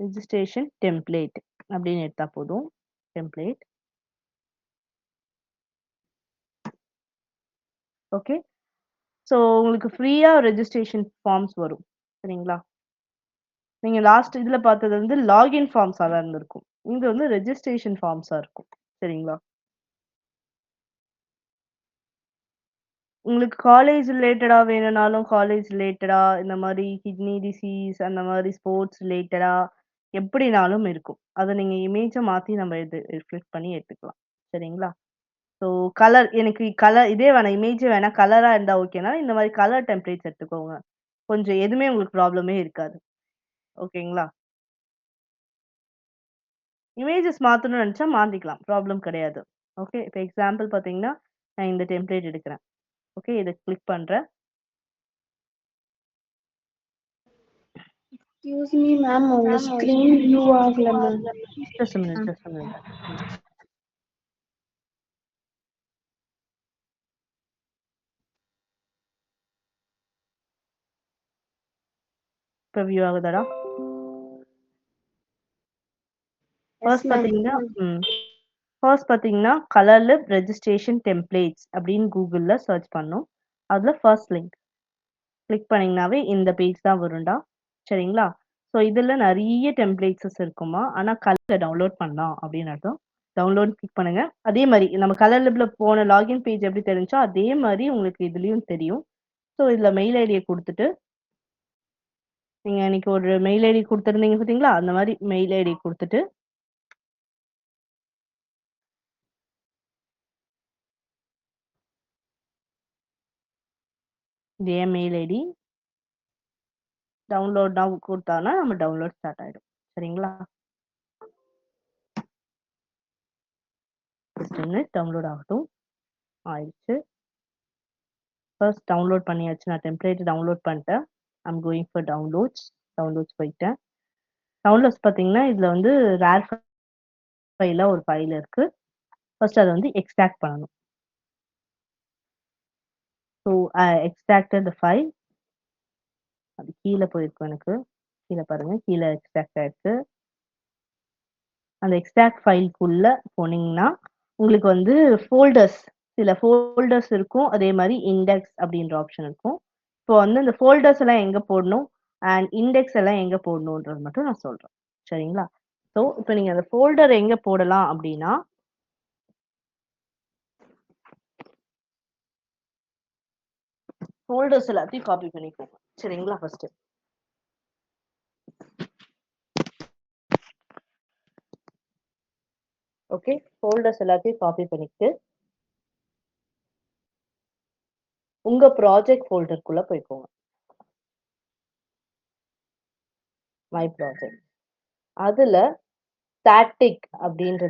Registration template அப்படின்னு எடுத்தா போதும். டெம்ப்ளேட். ஓகே. ஸோ உங்களுக்கு ஃப்ரீயா ரெஜிஸ்ட்ரேஷன் ஃபார்ம்ஸ் வரும். சரிங்களா? நீங்க லாஸ்ட் இதுல பார்த்தது வந்து லாகின் ஃபார்ம்ஸா தான் இருந்திருக்கும். இங்க வந்து ரெஜிஸ்ட்ரேஷன் ஃபார்ம்ஸா இருக்கும். சரிங்களா? உங்களுக்கு காலேஜ் ரிலேட்டடா வேணும்னாலும் காலேஜ் ரிலேட்டடா இந்த மாதிரி கிட்னி டிசீஸ் அந்த மாதிரி ஸ்போர்ட்ஸ் ரிலேட்டடா எப்படினாலும் இருக்கும். அத நீங்க இமேஜ மாத்தி நம்ம இது ரிஃப்ளெக்ட் பண்ணி எடுத்துக்கலாம். சரிங்களா? ஸோ கலர் எனக்கு கலர் இதே வேணாம். இமேஜே வேணாம். கலரா இருந்தா ஓகேனா, இந்த மாதிரி கலர் டெம்ப்ளேட்ஸ் எடுத்துக்கோங்க. கொஞ்சம் எதுவுமே உங்களுக்கு ப்ராப்ளமே இருக்காது. ஓகேங்களா? இமேஜஸ் மாத்தணும்னு நெனச்சா மாத்திக்கலாம். ப்ராப்ளம் கிடையாது. ஓகே. இப்ப எக்ஸாம்பிள் பார்த்தீங்கன்னா, நான் இந்த டெம்ப்ளேட் எடுக்கிறேன். ஓகே. இத கிளிக் பண்றேன். எக்ஸ்கியூஸ் மீ மேம், உங்க ஸ்கிரீன் வியூ ஆகல ma'am. Just a minute, just a minute. இப்ப வியூ ஆகுதாடா? ஃபர்ஸ்ட் பார்த்தீங்கன்னா ஃபர்ஸ்ட் பார்த்தீங்கன்னா, கலர்லிப் ரெஜிஸ்ட்ரேஷன் டெம்ப்ளேட்ஸ் அப்படின்னு கூகுள்ல சர்ச் பண்ணணும். அதுல ஃபர்ஸ்ட் லிங்க் கிளிக் பண்ணீங்கனாவே இந்த பேஜ் தான் வரும்டா. சரிங்களா? ஸோ இதுல நெறைய டெம்ப்ளேட்ஸஸ் இருக்குமா. ஆனா கலர்ல டவுன்லோட் பண்ணலாம் அப்படின்னு அர்த்தம். டவுன்லோட் கிளிக் பண்ணுங்க. அதே மாரி நம்ம கலர்லிப்ல போன லாகின் பேஜ் எப்படி தெரிஞ்சுச்சோ, அதே மாரி உங்களுக்கு இதுலயும் தெரியும். ஸோ இதுல மெயில் ஐடிய குடுத்துட்டு, நீங்க அன்னைக்கு ஒரு மெயில் ஐடி குடுத்திருந்தீங்க பார்த்தீங்களா? அந்த மாரி மெயில் ஐடி குடுத்துட்டு இது என் மெயில் ஐடி. டவுன்லோட் நவ் குடுத்தான்னா நம்ம டவுன்லோட் ஸ்டார்ட் ஆயிடும். சரிங்களா? ஜஸ்ட் a minute டவுன்லோட் ஆகட்டும். ஆயிடுச்சு. ஃபர்ஸ்ட் டவுன்லோட் பண்ணியாச்சு. நான் டெம்ப்ளேட் டவுன்லோட் பண்ணிட்டேன். I'm going for downloads. Downloads போயிட்டேன். டவுன்லோட்ஸ் பார்த்தீங்கன்னா, இதுல வந்து ரேர் ஃபைலா ஒரு ஃபைல் இருக்கு. ஃபர்ஸ்ட் அத வந்து எக்ஸ்ட்ராக்ட் பண்ணணும். So extracted the file. அது கீழ போயிருக்கும் எனக்கு. கீழ பாருங்க. கீழ எக்ஸ்ட்ராக்ட் ஆயிருக்கு. அந்த எக்ஸ்ட்ராக்ட் ஃபைல்க்குள்ள போனீங்கன்னா, உங்களுக்கு வந்து ஃபோல்டர்ஸ் சில ஃபோல்டர்ஸ் இருக்கும். அதே மாரி இண்டெக்ஸ் அப்படின்ற ஆப்ஷன் இருக்கும். இப்போ வந்து இந்த ஃபோல்டர்ஸ் எல்லாம் எங்க போடணும், அண்ட் இண்டெக்ஸ் எல்லாம் எங்க போடணும்ன்றது மட்டும் நான் சொல்றேன். சரிங்களா? ஸோ இப்போ நீங்க அந்த ஃபோல்டர் எங்க போடலாம் அப்படின்னா, ஃபோல்டர்ஸ் எல்லாத்தையும் காப்பி பண்ணிக்கோங்க. சரிங்களா? ஃபர்ஸ்ட். ஓகே. ஃபோல்டர்ஸ் எல்லாத்தையும் காப்பி பண்ணிட்டு, உங்க ப்ராஜெக்ட் ஃபோல்டருக்குள்ள போய்க்கோங்க. My project. அதுல ஸ்டாட்டிக் அப்படின்ற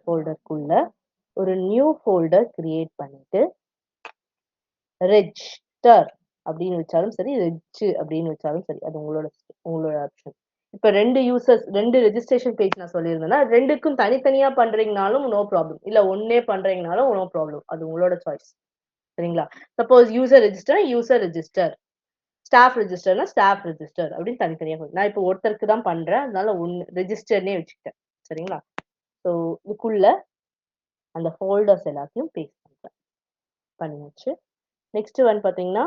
ஃபோல்டருக்குள்ள ஒரு நியூ ஃபோல்டர் கிரியேட் பண்ணிட்டு, ரெஜிஸ்டர் அப்படின்னு வச்சாலும் சரி, ரெஜ் அப்படின்னு வச்சாலும் சரி. அது உங்களோட ஆப்ஷன். இப்ப 2 ரெஜிஸ்ட்ரேஷன் பேஜ் நான் சொல்லியிருந்தேன்னா, 2க்கும் தனித்தனியா பண்றீங்கனாலும் நோ ப்ராப்ளம். இல்ல ஒண்ணே பண்றீங்கனாலும் நோ ப்ராப்ளம். அது உங்களோட சாய்ஸ். சரிங்களா? சப்போஸ் யூசர் ரெஜிஸ்டர், ஸ்டாஃப் ரெஜிஸ்டர்னா ஸ்டாஃப் ரெஜிஸ்டர் அப்படின்னு தனித்தனியா நான் இப்போ ஒருத்தருக்கு தான் பண்றேன். அதனால ரெஜிஸ்டர்னே வச்சுக்கிட்டேன். சரிங்களா? ஸோ இதுக்குள்ள அந்த ஃபோல்டர்ஸ் எல்லாத்தையும் பேஸ்ட் பண்றேன். பண்ணியாச்சு. நெக்ஸ்ட் ஒன் பார்த்தீங்கன்னா,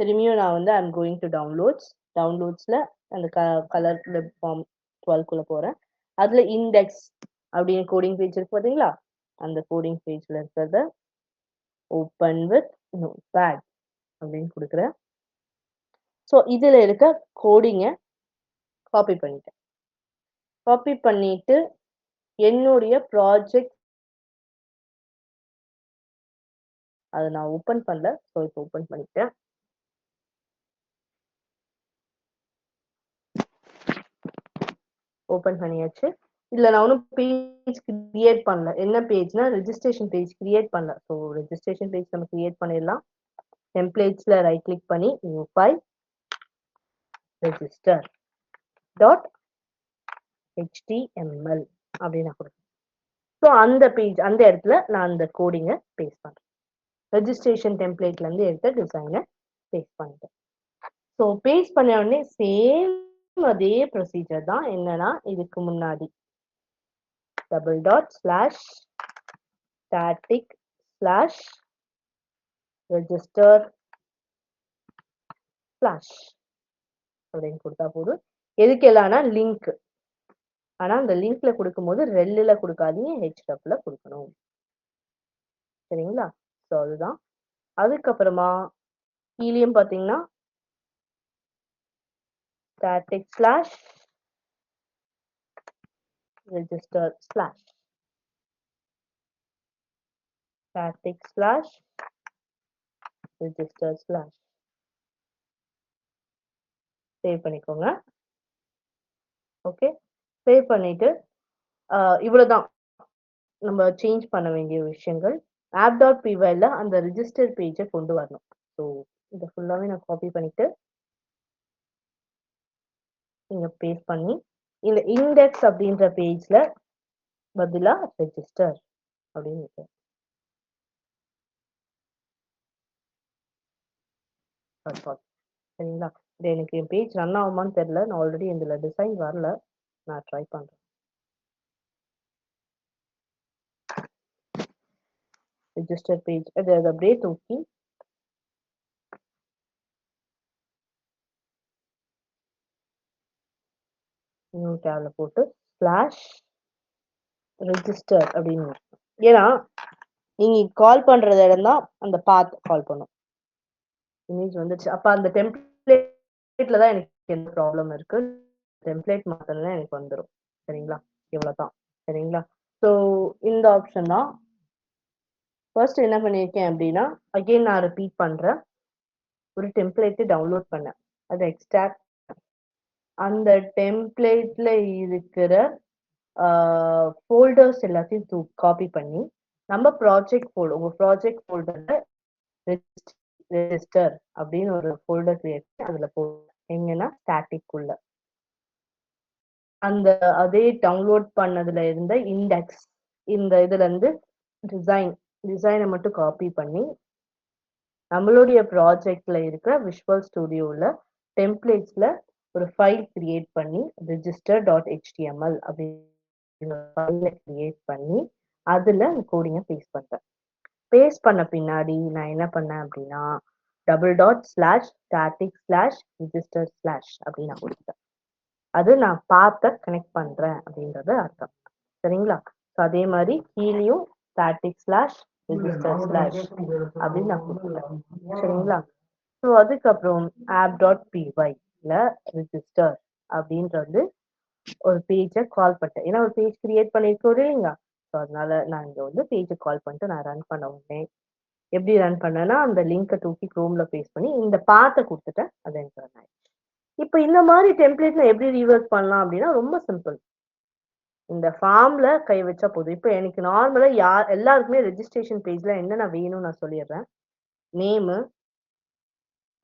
திரும்பியும் நான் வந்து ஐம் கோயிங் டு டவுன்லோட்ஸ்ல அந்த கலர் ஃபார்ம் 12க்குள்ள போறேன். அதுல இண்டெக்ஸ் அப்படின்னு கோடிங் பேஜ் இருக்கு பார்த்தீங்களா? அந்த கோடிங் பேஜ்ல இருக்கிறத ஓப்பன் வித் நோட்பேட் அப்படின்னு கொடுக்குறேன். ஸோ இதுல இருக்க கோடிங்க காப்பி பண்ணிட்டேன். காப்பி பண்ணிட்டு என்னுடைய ப்ராஜெக்ட் அதை நான் ஓப்பன் பண்ணல. ஸோ இப்போ ஓப்பன் பண்ணிட்டேன். ஓப்பன் பண்ணியாச்சு. இதுல நான் ஒன்றும் பேஜ் கிரியேட் பண்ணல. என்ன பேஜ்னா ரெஜிஸ்ட்ரேஷன் பேஜ் கிரியேட் பண்ணல. ஸோ ரெஜிஸ்ட்ரேஷன் பேஜ் நம்ம கிரியேட் பண்ணிடலாம். டெம்ப்ளேட்ஸ்ல ரைட் கிளிக் பண்ணி new file register dot HTML அப்படின்னு கொடுப்பேன். ஸோ அந்த இடத்துல நான் அந்த கோடிங்கை பேஸ்ட் பண்றேன். ரெஜிஸ்ட்ரேஷன் டெம்ப்ளேட்ல இருந்து எடுத்த டிசைனை பேஸ்ட் பண்ணிட்டேன். ஸோ பேஸ்ட் பண்ண உடனே சேம் அதே ப்ரொசீஜர் தான். என்னன்னா இதுக்கு முன்னாடி double dot slash static slash register slash அப்படின்னு கொடுத்தா போதும். எதுக்கு எல்லாம்னா லிங்க். ஆனா அந்த லிங்க்ல கொடுக்கும்போது ரெல்லுல கொடுக்காதீங்க, ஹெச்டப்ல கொடுக்கணும். சரிங்களா? ஸோ அதுதான். அதுக்கப்புறமா கீழேயும் பார்த்தீங்கன்னா static slash register slash static slash register slash save பண்ணிக்கோங்க. ஓகே, சேவ் பண்ணிட்டு இவ்வளவுதான் நம்ம சேஞ்ச் பண்ண வேண்டிய விஷயங்கள். app.pyல அந்த ரிஜிஸ்டர் பேஜை கொண்டு வரணும். ஸோ இதை ஃபுல்லாவே நான் காப்பி பண்ணிட்டு இங்க பேஸ்ட் பண்ணி இந்த இண்டெக்ஸ் அப்படின்ற பேஜ்ல பதிலா ரெஜிஸ்டர் அப்படின்னு இருக்கு. சரிங்களா? இது எனக்கு என் பேஜ் ரன் ஆகுமான்னு தெரியல. நான் ஆல்ரெடி இதுல டிசைன் வரல. நான் ட்ரை பண்றேன். ரெஜிஸ்டர் பேஜ் அது அப்படியே தூக்கி நியூ டேப்ல போட்டு ஸ்லாஷ் ரெஜிஸ்டர் அப்படின்னு. ஏன்னா நீங்க கால் பண்ற இடம் தான் அந்த பாத் கால் பண்ணும். இமேஜ் வந்துச்சு. அப்ப அந்த டெம்ப்ளேட்ல தான் எனக்கு எந்த ப்ராப்ளம் இருக்கு. டெம்ப்ளேட் மாத்தணும்னா எனக்கு வந்துடும். சரிங்களா? இவ்வளவுதான். சரிங்களா? ஸோ இந்த ஆப்ஷன் தான். ஃபர்ஸ்ட் என்ன பண்ணியிருக்கேன் அப்படின்னா, அகெயின் நான் ரிப்பீட் பண்றேன். ஒரு டெம்ப்ளேட் டவுன்லோட் பண்ணேன். அதை எக்ஸ்ட்ராக்ட் அந்த டெம்ப்ளேட்ல இருக்கிற ஃபோல்டர்ஸ் எல்லாத்தையும் காப்பி பண்ணி நம்ம ப்ராஜெக்ட் ஃபோல்டர், உங்க ப்ராஜெக்ட் ஃபோல்டர்ல ரெஜிஸ்டர் அப்படின்னு ஒரு ஃபோல்டர் கிரியேட் பண்ணி அதுல எங்கன்னா ஸ்டாட்டிக் உள்ள அந்த அதே டவுன்லோட் பண்ணதுல இருந்த இண்டெக்ஸ் இந்த இதுல இருந்து டிசைனை மட்டும் காப்பி பண்ணி நம்மளுடைய ப்ராஜெக்ட்ல இருக்கிற விஷுவல் ஸ்டுடியோல டெம்ப்ளேட்ஸ்ல ஒரு ஃபைல் கிரியேட் பண்ணி register.html அப்படின்னு ஃபைல கிரியேட் பண்ணி அதுல கோடிங்கை பேஸ்ட் பண்றேன். பேஸ்ட் பண்ண பின்னாடி நான் என்ன பண்ணேன் அப்படின்னா double dot slash static slash register slash அப்படின்னு நான் கொடுத்துட்டேன். அது நான் பார்த்த கனெக்ட் பண்றேன் அப்படின்றது அர்த்தம். சரிங்களா? ஸோ அதே மாதிரி கீழேயும் ஸ்டாட்டிக் ஸ்லாஷ் ரெஜிஸ்டர் ஸ்லாஷ் அப்படின்னு நான் கொடுத்துட்டேன். சரிங்களா? ஸோ அதுக்கப்புறம் app.pyல ரெஜிஸ்டர் அப்படின்றது ஒரு பேஜை கால் பண்ணிட்டேன். ஏன்னா ஒரு பேஜ் கிரியேட் பண்ணிருக்கோம் இல்லைங்களா? ஸோ அதனால நான் இங்க வந்து பேஜை கால் பண்ணிட்டு நான் ரன் பண்ண உடனே எப்படி ரன் பண்ணேன்னா அந்த லிங்கை தூக்கி குரோம்ல பேஸ்ட் பண்ணி இந்த பாத்தை கொடுத்துட்டேன். அது எனக்கு ரன் ஆயிடுச்சு. இப்போ இந்த மாதிரி டெம்ப்ளேட்ல எப்படி ரீவொர்க் பண்ணலாம் அப்படின்னா ரொம்ப சிம்பிள். இந்த ஃபார்ம்ல கை வச்சா போதும். இப்போ எனக்கு நார்மலா எல்லாருக்குமே ரெஜிஸ்ட்ரேஷன் பேஜ்ல என்னென்ன வேணும்னு நான் சொல்லிடுறேன். Name,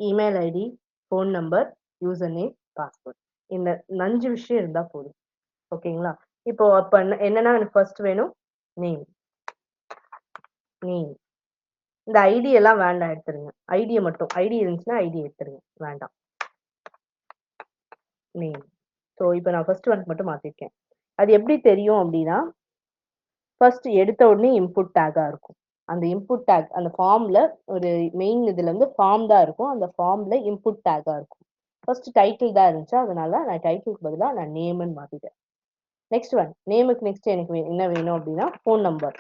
email ID, phone number, user name, password. இந்த 5 விஷயம் இருந்தா போதும். ஓகேங்களா? இப்போ அப்ப என்னன்னா எனக்கு ஃபர்ஸ்ட் வேணும் நேம். நேம். இந்த ஐடி எல்லாம் வேண்டாம், எடுத்துருங்க. ஐடியை மட்டும், ஐடி இருந்துச்சுன்னா ஐடி எடுத்துருங்க, வேண்டாம். நேம். ஸோ இப்போ நான் ஃபர்ஸ்ட் ஒன் மட்டும் மாத்திருக்கேன். அது எப்படி தெரியும் அப்படின்னா ஃபர்ஸ்ட் எடுத்த உடனே இன்புட் டேக்கா இருக்கும். அந்த இன்புட் டேக் அந்த ஃபார்ம்ல ஒரு மெயின் இதுல இருந்து ஃபார்ம் தான் இருக்கும். அந்த ஃபார்ம்ல இன்புட் டேக்கா இருக்கும். ஃபர்ஸ்ட் டைட்டில் தான் இருந்துச்சு. அதனால நான் டைட்டிலுக்கு பதிலா நான் நேம்னு மாத்திட்டேன். நெக்ஸ்ட் ஒன் நேமுக்கு நெக்ஸ்ட் எனக்கு என்ன வேணும் அப்படின்னா ஃபோன் நம்பர்.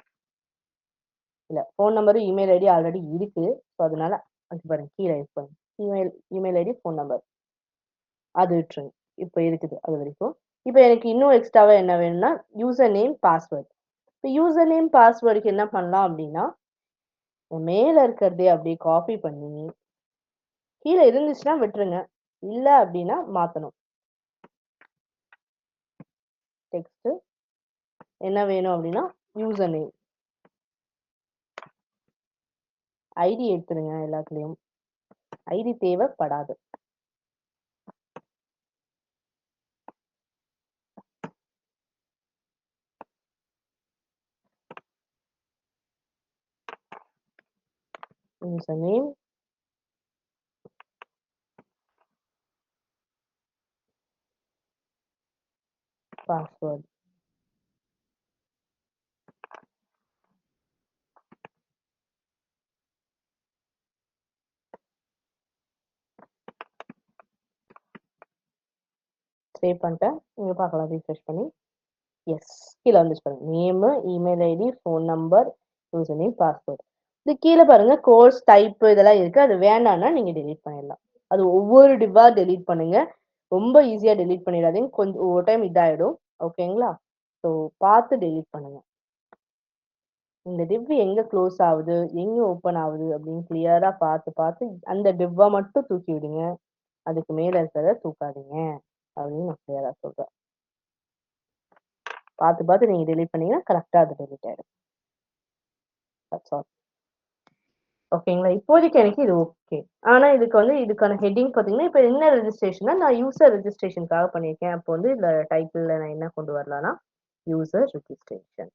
இல்ல ஃபோன் நம்பரும் இமெயில் ஐடி ஆல்ரெடி இருக்கு. ஸோ அதனால அது பாருங்க கீழே இருக்கு. இமெயில் ஐடி ஃபோன் நம்பர் அது விட்டுருங்க. இப்போ இருக்குது அது வரைக்கும். இப்போ எனக்கு இன்னும் எக்ஸ்ட்ராவா என்ன வேணும்னா யூசர் நேம், பாஸ்வேர்ட். இப்போ யூசர் நேம் பாஸ்வேர்டுக்கு என்ன பண்ணலாம் அப்படின்னா மேல இருக்கிறதே அப்படியே காப்பி பண்ணி கீழே இருந்துச்சுன்னா விட்டுருங்க. இல்ல அப்படின்னா மாத்தணும். டெக்ஸ்ட் என்ன வேணும் அப்படின்னா யூசர் நேம், ஐடி எடுத்துருங்க. எல்லாத்துலயும் ஐடி தேவைப்படாது. User name, password. சேவ் பண்ணிட்டேன். நீங்க பார்க்கலாம் ரீஃப்ரெஷ் பண்ணி. எஸ், கீழே வந்துச்சு பாருங்க. Name, email ID, phone number, user name, password. இது கீழே பாருங்க கோர்ஸ் டைப் இதெல்லாம் இருக்கு. அது வேண்டாம்னா நீங்க டெலீட் பண்ணிடலாம். அது ஒவ்வொரு டிவ்வா டெலீட் பண்ணுங்க. ரொம்ப ஈஸியா டெலீட் பண்ணிடாதீங்க. கொஞ்சம் ஒவ்வொரு டைம் இதாயிடும். ஓகேங்களா? ஸோ பார்த்து டெலீட் பண்ணுங்க. இந்த டிவ் எங்க க்ளோஸ் ஆகுது, எங்க ஓப்பன் ஆகுது அப்படின்னு கிளியரா பார்த்து பார்த்து அந்த டிவ்வா மட்டும் தூக்கி விடுங்க. அதுக்கு மேல இருக்கிறத தூக்காதீங்க அப்படின்னு நான் கிளியரா சொல்றேன். பார்த்து பார்த்து நீங்க டெலீட் பண்ணீங்கன்னா கரெக்டா அது டெலீட் ஆயிடும். That's all. ஓகேங்களா? இப்போதைக்கு எனக்கு இது ஓகே. ஆனா இதுக்கு வந்து இதுக்கான ஹெட்டிங் பார்த்தீங்கன்னா, இப்ப என்ன ரெஜிஸ்ட்ரேஷன்னா நான் யூசர் ரெஜிஸ்ட்ரேஷனுக்காக பண்ணியிருக்கேன். அப்போ வந்து இதுல டைட்டில்ல நான் என்ன கொண்டு வரலாம்னா, யூசர் ரெஜிஸ்ட்ரேஷன்.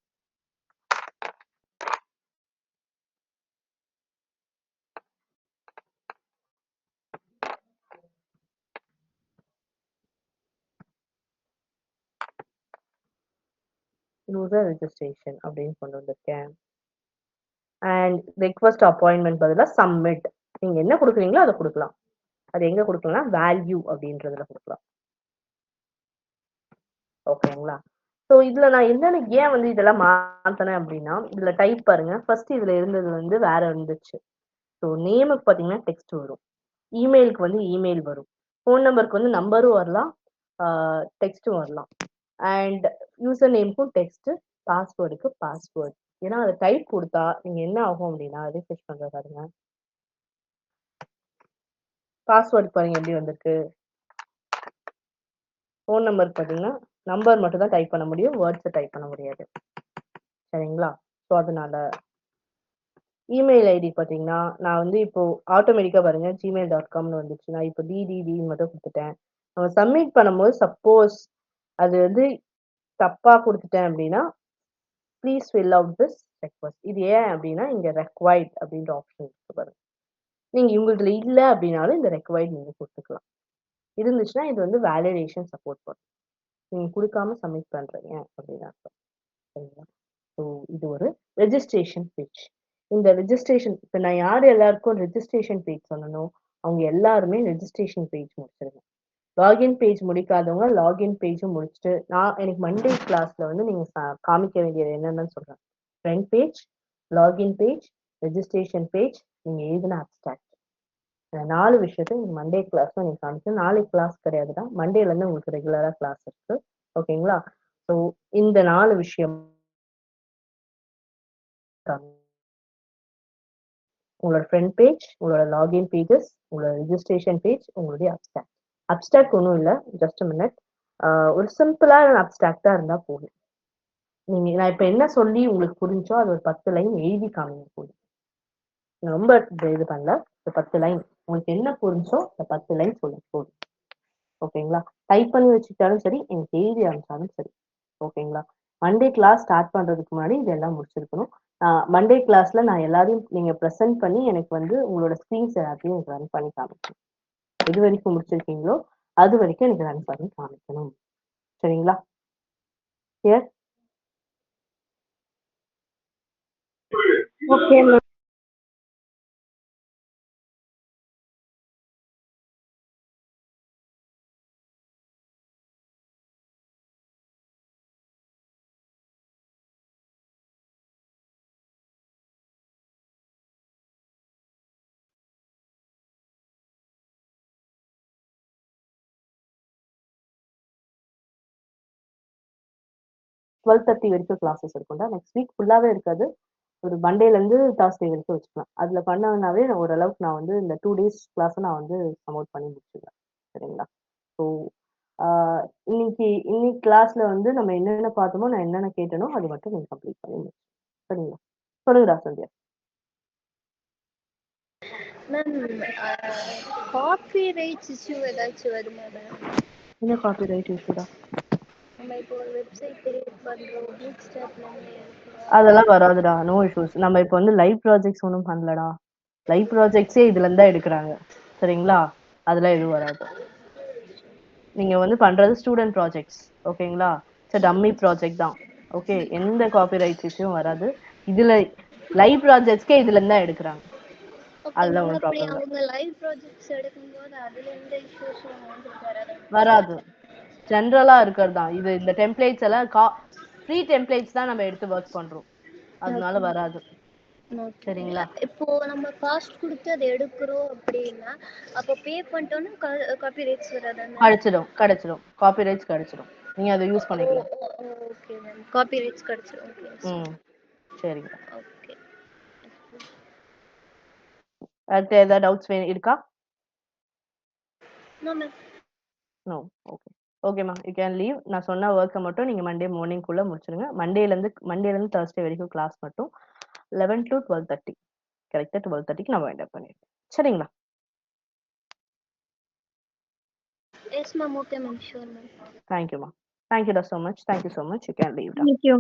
யூசர் ரெஜிஸ்ட்ரேஷன் அப்படின்னு கொண்டு வந்திருக்கேன். அண்ட் ரெக்வெஸ்ட் அப்பாயின்மெண்ட் பதிலா சப்மிட். நீங்க என்ன கொடுக்குறீங்களோ அதை கொடுக்கலாம். அது எங்க கொடுக்கலாம்னா வேல்யூ அப்படின்றதுல கொடுக்கலாம். ஓகேங்களா? ஸோ இதுல நான் என்னன்னு ஏன் வந்து இதெல்லாம் மாத்தினேன் அப்படின்னா, இதுல டைப் பாருங்க. ஃபர்ஸ்ட் இதுல இருந்தது வந்து வேற இருந்துச்சு. ஸோ நேமுக்கு பார்த்தீங்கன்னா டெக்ஸ்ட் வரும். இமெயிலுக்கு வந்து இமெயில் வரும். ஃபோன் நம்பருக்கு வந்து நம்பரும் வரலாம், டெக்ஸ்ட்டும் வரலாம். அண்ட் யூசர் நேமுக்கும் டெக்ஸ்ட், பாஸ்வேர்டுக்கு பாஸ்வேர்டு. ஏன்னா அதை டைப் கொடுத்தா நீங்க என்ன ஆகும் அப்படின்னா ரிஃப்ரெஷ் பண்ற பாருங்க. பாஸ்வேர்டு பாருங்க எப்படி வந்திருக்கு. ஃபோன் நம்பருக்கு பார்த்தீங்கன்னா நம்பர் மட்டும் தான் டைப் பண்ண முடியும், வேர்ட்ஸை டைப் பண்ண முடியாது. சரிங்களா? ஸோ அதனால இமெயில் ஐடி பார்த்தீங்கன்னா நான் வந்து இப்போ ஆட்டோமேட்டிக்காக பாருங்க gmail.comனு வந்துச்சு. நான் இப்போ டிடிடின்னு மட்டும் கொடுத்துட்டேன். நம்ம சப்மிட் பண்ணும்போது சப்போஸ் அது வந்து தப்பா கொடுத்துட்டேன் அப்படின்னா please fill out this request. இது ஏன் அப்படின்னா இங்க ரெக்வைர்ட் அப்படின்ற ஆப்ஷன் இருக்கு பாருங்க. நீங்க உங்களுதுல இல்ல அப்படின்னாலும் இந்த ரெக்வைர்ட் நீங்க கொடுத்துக்கலாம். இருந்துச்சுன்னா இது வந்து வேலிடேஷன் சப்போர்ட் பண்ணும். நீங்க கொடுக்காம சப்மிட் பண்றீங்க அப்படின்னு அர்த்தம். சரிங்களா? ஸோ இது ஒரு ரெஜிஸ்ட்ரேஷன் பேஜ். இந்த ரெஜிஸ்ட்ரேஷன் இப்போ நான் யார் எல்லாருக்கும் ரெஜிஸ்ட்ரேஷன் பேஜ் சொன்னனோ அவங்க எல்லாருமே ரெஜிஸ்ட்ரேஷன் பேஜ் முடிச்சிருங்க. லாகின் பேஜ் முடிக்காதவங்க லாகின் பேஜும் முடிச்சுட்டு நான் எனக்கு மண்டே கிளாஸ்ல வந்து நீங்க காமிக்க வேண்டியது என்னன்னு சொல்றேன். Front page, login page, registration page, நீங்க எழுதின அப்ஸ்ட்ராக்ட். இந்த 4 விஷயத்தை நீங்க மண்டே கிளாஸ்ல நீங்க காமிச்சு. நாளைக்கு கிளாஸ் கிடையாதுதான். மண்டேல இருந்து உங்களுக்கு ரெகுலரா கிளாஸ் இருக்கு. ஓகேங்களா? ஸோ இந்த 4 விஷயம் உங்களோட ஃப்ரண்ட் பேஜ், உங்களோட லாகின் பேஜஸ், உங்களோட ரெஜிஸ்ட்ரேஷன் பேஜ், உங்களுடைய அப்ஸ்ட்ராக்ட். அப்ஸ்ட்ராக்ட் ஒன்றும் இல்லை, ஜஸ்ட் மினிட். ஒரு சிம்பிளான அப்ஸ்ட்ராக்டா இருந்தா போதும். நீங்க நான் இப்ப என்ன சொல்லி உங்களுக்கு புரிஞ்சோ அது ஒரு 10 லைன் எழுதி காமிங்க போதும். ரொம்ப இது பண்ணல. ஒரு 10 லைன் உங்களுக்கு என்ன புரிஞ்சோ அந்த 10 லைன் சொல்லுங்க போதும். ஓகேங்களா? டைப் பண்ணி வச்சுக்கிட்டாலும் சரி, எனக்கு எழுதி அனுப்பிச்சாலும் சரி. ஓகேங்களா? மண்டே கிளாஸ் ஸ்டார்ட் பண்றதுக்கு முன்னாடி இதெல்லாம் முடிச்சிருக்கணும். மண்டே கிளாஸ்ல நான் எல்லாரையும் நீங்க ப்ரெசென்ட் பண்ணி எனக்கு வந்து உங்களோட ஸ்க்ரீன்ஸ் எல்லாத்தையும் எனக்கு ரன் பண்ணி காமிக்கணும். எது வரைக்கும் முடிச்சிருக்கீங்களோ அது வரைக்கும் எனக்கு ரன் பண்ணி காமிக்கணும். சரிங்களா? Yes? Okay ma'am. Twelve thirty வரைக்கும் கிளாஸஸ் இருக்கும்டா. நெக்ஸ்ட் வீக் ஃபுல்லாவே இருக்காது. ஒரு மண்டேல இருந்து Thursday வரைக்கும் வச்சுக்கலாம். அதுல பண்ணனாவே ஓரளவுக்கு நான் வந்து இந்த 2 டேஸ் கிளாஸ் நான் வந்து ப்ரமோட் பண்ணி முடிச்சிடுவேன். சரிங்களா? ஸோ இன்னைக்கு இன்னைக்கு கிளாஸ்ல வந்து நம்ம என்னென்ன பார்த்தோமோ நான் என்னென்ன கேட்டனோ அது மட்டும் நீங்க கம்ப்ளீட் பண்ணி முடிச்சு. சரிங்களா? சொல்லுங்கடா Sandhya. Ma'am copy rights issue ஏதாச்சும் வருமா மேம்? என்ன காப்பி ரைட் இஷ்யூடா? நம்ம இப்போ ஒரு வெப்சைட் கிரியேட் பண்றோம், பூட் ஸ்டார்ட்ல அதெல்லாம் வராதுடா. No issues. நம்ம இப்போ வந்து லைவ் ப்ராஜெக்ட்ஸ் ஒன்றும் பண்ணலடா. லைவ் ப்ராஜெக்ட்ஸே இதுல இருந்தா எடுக்கிறாங்க. சரிங்களா? அதெல்லாம் எதுவும் வராது. நீங்க வந்து பண்றது ஸ்டூடெண்ட் ப்ராஜெக்ட்ஸ். ஓகேங்களா? டம்மி ப்ராஜெக்ட் தான். ஓகே, எந்த காப்பிரைட் இஷ்யூவும் வராது. இதுல லைவ் ப்ராஜெக்ட்ஸ்க்கே இதுல இருந்து தான் எடுக்கிறாங்க. ஓகே அதெல்லாம் மேம். ஒன்றும் அப்படி ப்ராப்ளம் இல்லை. அவங்க லைவ் ப்ராஜெக்ட்ஸ் எடுக்கும்போது அதுல எந்த இஷ்யூஸும் உங்களுக்கு வராது? வராது. ஜென்ரலா இருக்கிறது தான் இது. இந்த டெம்ப்ளேட்ஸ் எல்லாம் ஃப்ரீ டெம்ப்ளேட்ஸ் தான் நம்ம எடுத்து ஒர்க் பண்றோம், அதனால வராது. சரிங்களா? இப்போ நம்ம காஸ்ட் கொடுத்து அதை எடுக்கிறோம் அப்படின்னா அப்போ பே பண்ணிட்டோம்னா காப்பி ரைட்ஸ் வராது? கிடைச்சிடும் காப்பிரைட்ஸ் கிடைச்சிடும். நீங்க அதை யூஸ் பண்ணிக்கலாம். ஓகே மேம், காப்பி ரைட்ஸ் கிடைச்சிடும். ம், சரிங்க. ஓகே. அடுத்து ஏதாவது டவுட்ஸ் இருக்கா? No ma'am. நோ. ஓகே ஓகேம்மா, யூ கேன் லீவ். நான் சொன்ன ஒர்க்கை மட்டும் நீங்கள் மண்டே மார்னிங்குள்ளே முடிச்சிடுங்க. மண்டேலேருந்து Thursday வரைக்கும் கிளாஸ் மட்டும் 11 to 12:30. கரெக்டாக 12:30க்கு நான் வைண்ட் அப் பண்ணிடுறேன். சரிங்களா? Yes ma'am. Okay ma'am. Sure ma'am. தேங்க்யூம்மா. தேங்க்யூடா so much. Thank you so much. You can leave. Thank you.